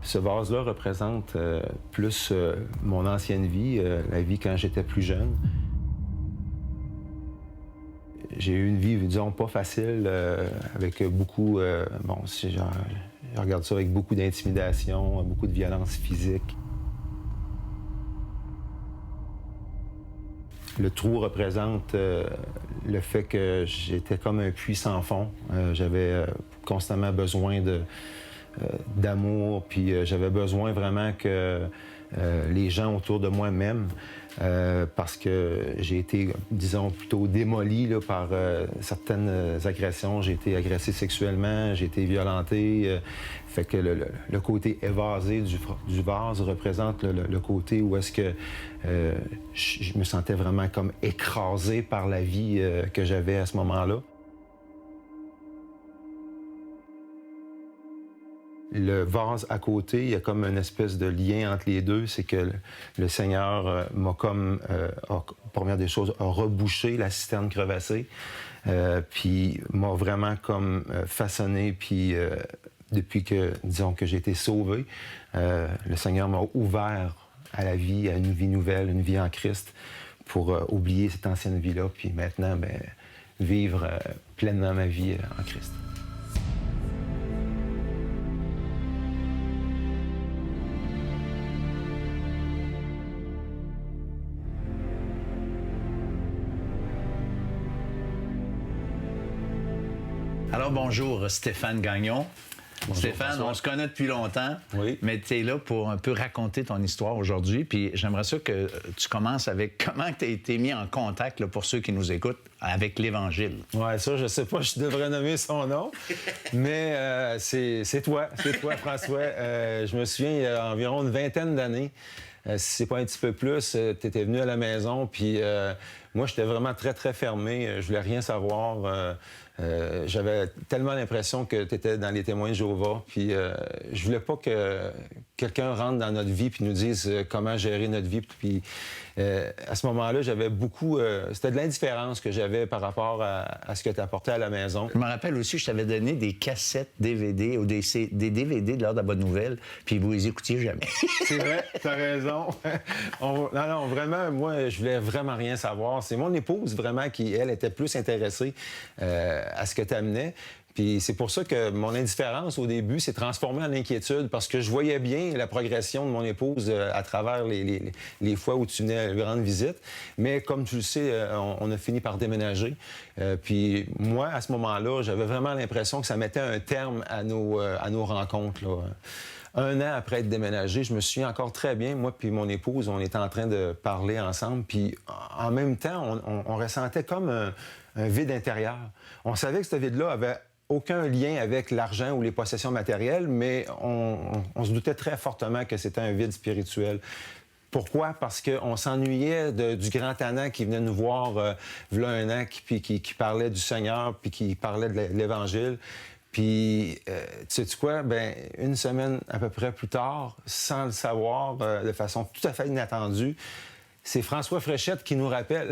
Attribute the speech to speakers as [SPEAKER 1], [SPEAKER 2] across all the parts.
[SPEAKER 1] Ce vase-là représente plus mon ancienne vie, la vie quand j'étais plus jeune. J'ai eu une vie, disons, pas facile, avec beaucoup... je regarde ça avec beaucoup d'intimidation, beaucoup de violence physique. Le trou représente le fait que j'étais comme un puits sans fond. J'avais constamment besoin d'amour, puis j'avais besoin vraiment que les gens autour de moi m'aiment, parce que j'ai été, disons, plutôt démoli là, par certaines agressions. J'ai été agressé sexuellement, j'ai été violenté. Fait que le côté évasé du vase représente le côté où est-ce que je me sentais vraiment comme écrasé par la vie que j'avais à ce moment-là. Le vase à côté, il y a comme une espèce de lien entre les deux. C'est que le Seigneur m'a comme, première des choses, a rebouché la cisterne crevassée, puis m'a vraiment comme façonné, puis depuis que, disons, que j'ai été sauvé, le Seigneur m'a ouvert à la vie, à une vie nouvelle, une vie en Christ, pour oublier cette ancienne vie-là, puis maintenant, vivre pleinement ma vie en Christ.
[SPEAKER 2] Alors, bonjour, Stéphane Gagnon.
[SPEAKER 1] Bonjour,
[SPEAKER 2] Stéphane,
[SPEAKER 1] François.
[SPEAKER 2] on se connaît depuis longtemps,
[SPEAKER 1] oui.
[SPEAKER 2] Mais tu es là pour un peu raconter ton histoire aujourd'hui. Puis j'aimerais ça que tu commences avec comment tu as été mis en contact, là, pour ceux qui nous écoutent, avec l'Évangile.
[SPEAKER 1] Oui, ça, je sais pas, je devrais nommer son nom, mais c'est toi, François. Je me souviens, il y a environ une vingtaine d'années, si c'est pas un petit peu plus, tu étais venu à la maison, puis moi, j'étais vraiment très, très fermé. Je voulais rien savoir. J'avais tellement l'impression que tu étais dans les témoins de Jéhovah, puis je voulais pas que quelqu'un rentre dans notre vie puis nous dise comment gérer notre vie. Puis à ce moment-là, j'avais beaucoup... c'était de l'indifférence que j'avais par rapport à ce que tu apportais à la maison.
[SPEAKER 2] Je me rappelle aussi, je t'avais donné des cassettes DVD ou des DVD de l'heure de la bonne nouvelle, puis vous les écoutiez jamais.
[SPEAKER 1] C'est vrai, t'as raison. Non, vraiment, moi, je voulais vraiment rien savoir. C'est mon épouse, vraiment, qui, elle, était plus intéressée à ce que tu amenais. Puis c'est pour ça que mon indifférence, au début, s'est transformée en inquiétude, parce que je voyais bien la progression de mon épouse à travers les fois où tu venais à une grande visite. Mais comme tu le sais, on a fini par déménager. Puis moi, à ce moment-là, j'avais vraiment l'impression que ça mettait un terme à nos rencontres, là. Un an après être déménagé, je me souviens encore très bien, moi puis mon épouse, on était en train de parler ensemble, puis en même temps, on ressentait comme un vide intérieur. On savait que ce vide-là avait aucun lien avec l'argent ou les possessions matérielles, mais on se doutait très fortement que c'était un vide spirituel. Pourquoi? Parce qu'on s'ennuyait du grand tannant qui venait nous voir v'là un an, qui parlait du Seigneur, puis qui parlait de l'Évangile. Puis, tu sais quoi? Une semaine à peu près plus tard, sans le savoir, de façon tout à fait inattendue, c'est François Fréchette qui nous rappelle.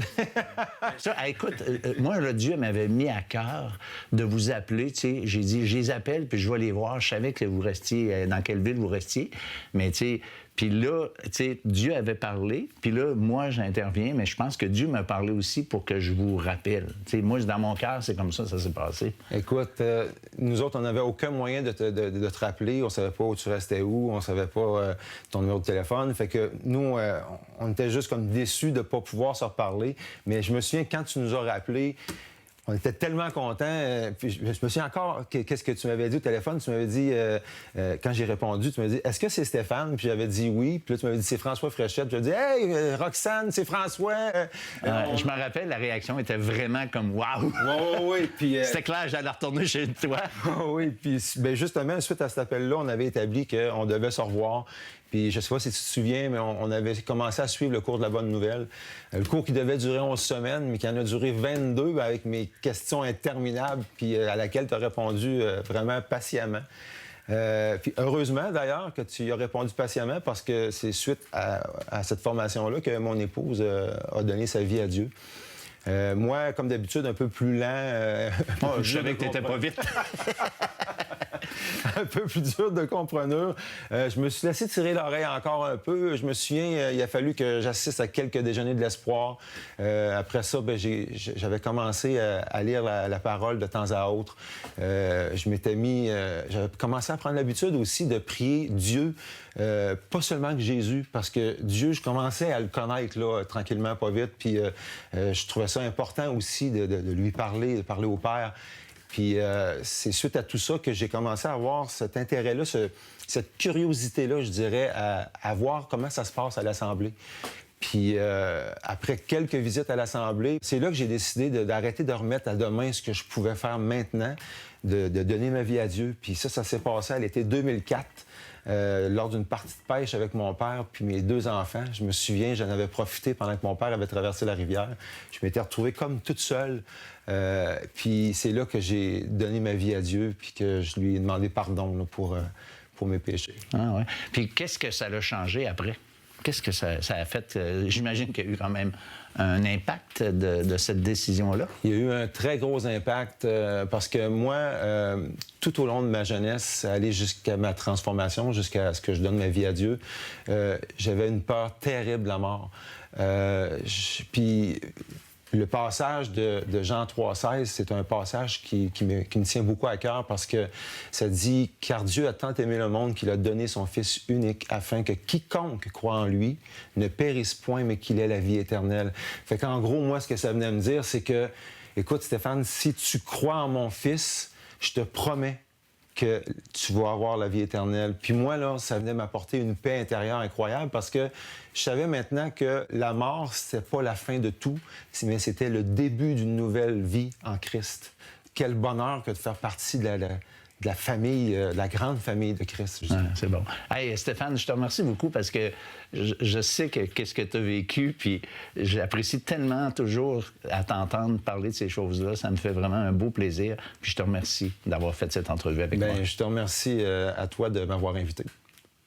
[SPEAKER 2] Écoute, moi, le Dieu m'avait mis à cœur de vous appeler. Tu sais, j'ai dit, je les appelle, puis je vais les voir. Je savais que vous restiez, dans quelle ville vous restiez. Mais tu sais, puis là, tu sais, Dieu avait parlé. Puis là, moi, j'interviens, mais je pense que Dieu m'a parlé aussi pour que je vous rappelle. Tu sais, moi, dans mon cœur, c'est comme ça s'est passé.
[SPEAKER 1] Écoute, nous autres, on n'avait aucun moyen de te rappeler. On savait pas où tu restais où. On savait pas ton numéro de téléphone. Fait que nous, on était juste comme déçus de pas pouvoir se reparler. Mais je me souviens, quand tu nous as rappelés, on était tellement contents. Puis je me souviens encore, qu'est-ce que tu m'avais dit au téléphone? Tu m'avais dit, quand j'ai répondu, tu m'avais dit, est-ce que c'est Stéphane? Puis j'avais dit oui. Puis là, tu m'avais dit, c'est François Fréchette. Puis j'avais dit, hey, Roxane, c'est François.
[SPEAKER 2] Je me rappelle, la réaction était vraiment comme waouh!
[SPEAKER 1] Oui. Puis
[SPEAKER 2] c'était clair, j'allais retourner chez toi.
[SPEAKER 1] Oui, puis justement, suite à cet appel-là, on avait établi qu'on devait se revoir. Puis je sais pas si tu te souviens, mais on avait commencé à suivre le cours de la bonne nouvelle. Le cours qui devait durer 11 semaines, mais qui en a duré 22 avec mes questions interminables, puis à laquelle tu as répondu vraiment patiemment. Puis heureusement, d'ailleurs, que tu y as répondu patiemment, parce que c'est suite à cette formation-là que mon épouse a donné sa vie à Dieu. Moi, comme d'habitude, un peu plus lent.
[SPEAKER 2] Je savais que tu n'étais pas vite.
[SPEAKER 1] un peu plus dur de compreneur. Je me suis laissé tirer l'oreille encore un peu. Je me souviens, il a fallu que j'assiste à quelques déjeuners de l'espoir. Après ça, j'avais commencé à lire la parole de temps à autre. Je m'étais mis... j'avais commencé à prendre l'habitude aussi de prier Dieu, pas seulement que Jésus, parce que Dieu, je commençais à le connaître là, tranquillement, pas vite. Puis je trouvais ça important aussi de lui parler, de parler au Père. Puis c'est suite à tout ça que j'ai commencé à avoir cet intérêt-là, cette curiosité-là, je dirais, à voir comment ça se passe à l'Assemblée. Puis après quelques visites à l'Assemblée, c'est là que j'ai décidé d'arrêter de remettre à demain ce que je pouvais faire maintenant, de donner ma vie à Dieu. Puis ça s'est passé à l'été 2004. Lors d'une partie de pêche avec mon père puis mes 2 enfants. Je me souviens, j'en avais profité pendant que mon père avait traversé la rivière. Je m'étais retrouvé comme toute seule. Puis c'est là que j'ai donné ma vie à Dieu puis que je lui ai demandé pardon là, pour mes péchés.
[SPEAKER 2] Ah ouais. Puis qu'est-ce que ça l'a changé après? Qu'est-ce que ça a fait? J'imagine qu'il y a eu quand même un impact de cette décision-là.
[SPEAKER 1] Il y a eu un très gros impact parce que moi, tout au long de ma jeunesse, aller jusqu'à ma transformation, jusqu'à ce que je donne ma vie à Dieu, j'avais une peur terrible de la mort. Puis le passage de Jean 3,16, c'est un passage qui me tient beaucoup à cœur parce que ça dit « Car Dieu a tant aimé le monde qu'il a donné son Fils unique afin que quiconque croit en lui ne périsse point, mais qu'il ait la vie éternelle. » Fait qu'en gros, moi, ce que ça venait me dire, c'est que, écoute Stéphane, si tu crois en mon Fils, je te promets que tu vas avoir la vie éternelle. Puis moi, là, ça venait m'apporter une paix intérieure incroyable parce que je savais maintenant que la mort, c'était pas la fin de tout, mais c'était le début d'une nouvelle vie en Christ. Quel bonheur que de faire partie de la famille, de la grande famille de Christ.
[SPEAKER 2] Ah, c'est bon. Hey, Stéphane, je te remercie beaucoup parce que je sais qu'est-ce que tu as vécu, puis j'apprécie tellement toujours à t'entendre parler de ces choses-là. Ça me fait vraiment un beau plaisir. Puis je te remercie d'avoir fait cette entrevue avec moi.
[SPEAKER 1] Je te remercie à toi de m'avoir invité.